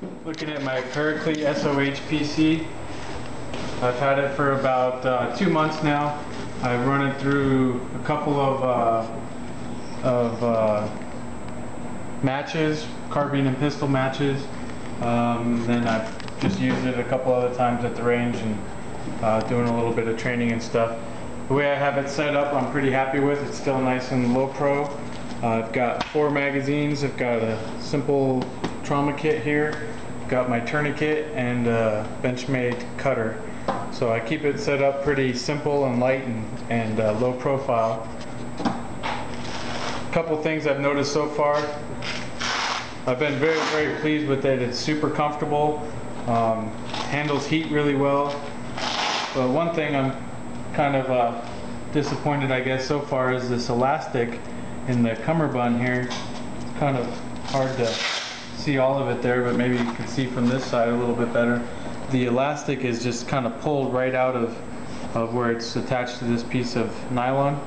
Looking at my Paraclete SOHPC. I've had it for about 2 months now. I've run it through a couple of matches, carbine and pistol matches. Then I've just used it a couple other times at the range and doing a little bit of training and stuff. The way I have it set up, I'm pretty happy with. It's still nice and low pro. I've got 4 magazines. I've got a simple trauma kit here. I've got my tourniquet and a Benchmade cutter. So I keep it set up pretty simple and light and low profile. A couple things I've noticed so far. I've been very, very pleased with it. It's super comfortable, handles heat really well. But one thing I'm kind of disappointed, I guess, so far is this elastic in the cummerbund here. It's kind of hard to see all of it there, but maybe you can see from this side a little bit better. The elastic is just kind of pulled right out of where it's attached to this piece of nylon.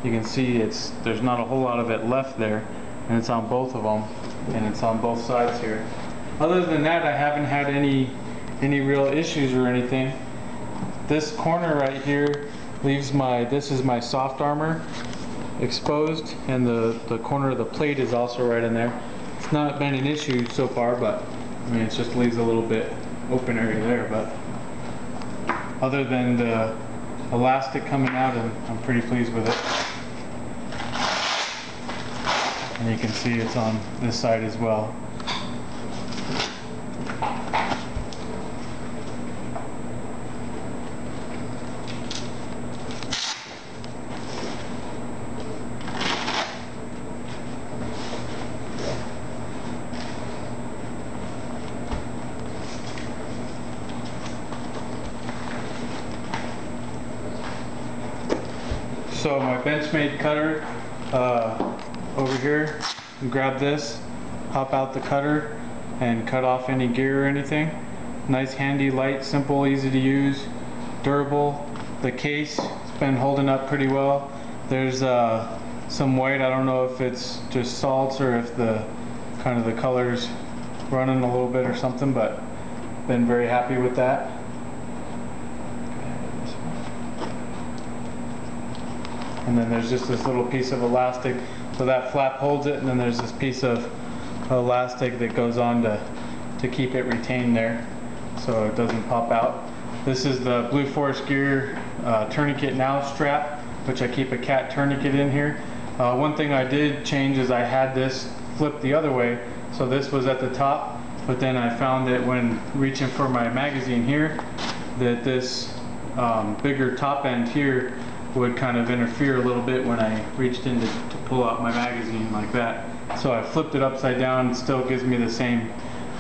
You can see there's not a whole lot of it left there, and it's on both of them, and it's on both sides here. Other than that, I haven't had any real issues or anything. This corner right here leaves this is my soft armor exposed, and the corner of the plate is also right in there. It's not been an issue so far, but I mean, it just leaves a little bit open area there. But other than the elastic coming out, I'm pretty pleased with it. And you can see it's on this side as well. So my Benchmade cutter over here, grab this, pop out the cutter, and cut off any gear or anything. Nice, handy, light, simple, easy to use, durable. The case has been holding up pretty well. There's some white. I don't know if it's just salts or if the color's running a little bit or something, but been very happy with that. And then there's just this little piece of elastic, so that flap holds it, and then there's this piece of elastic that goes on to keep it retained there so it doesn't pop out. This is the Blue Forest Gear Tourniquet Now strap, which I keep a cat tourniquet in here. One thing I did change is I had this flipped the other way, so this was at the top, but then I found that when reaching for my magazine here, that this bigger top end here would kind of interfere a little bit when I reached in to pull out my magazine like that. So I flipped it upside down. It still gives me the same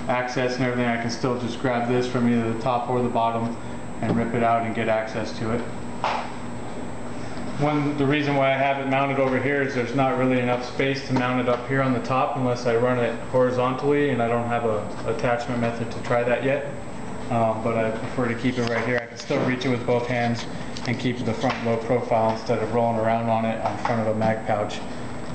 access and everything. I can still just grab this from either the top or the bottom and rip it out and get access to it. The reason why I have it mounted over here is there's not really enough space to mount it up here on the top unless I run it horizontally, and I don't have an attachment method to try that yet. But I prefer to keep it right here. I can still reach it with both hands and keep the front low profile instead of rolling around on it on front of a mag pouch.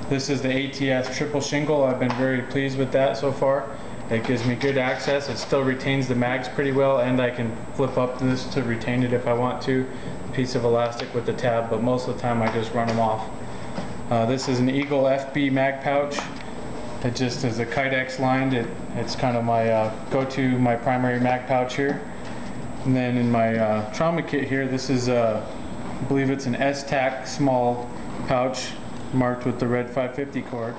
This is the ATS triple shingle. I've been very pleased with that so far. It gives me good access. It still retains the mags pretty well, and I can flip up this to retain it if I want to. A piece of elastic with the tab, but most of the time I just run them off. This is an Eagle FB mag pouch. It just is a Kydex lined. It's kind of my go-to, my primary mag pouch here. And then in my trauma kit here, this is I believe it's an Stac small pouch marked with the red 550 cord.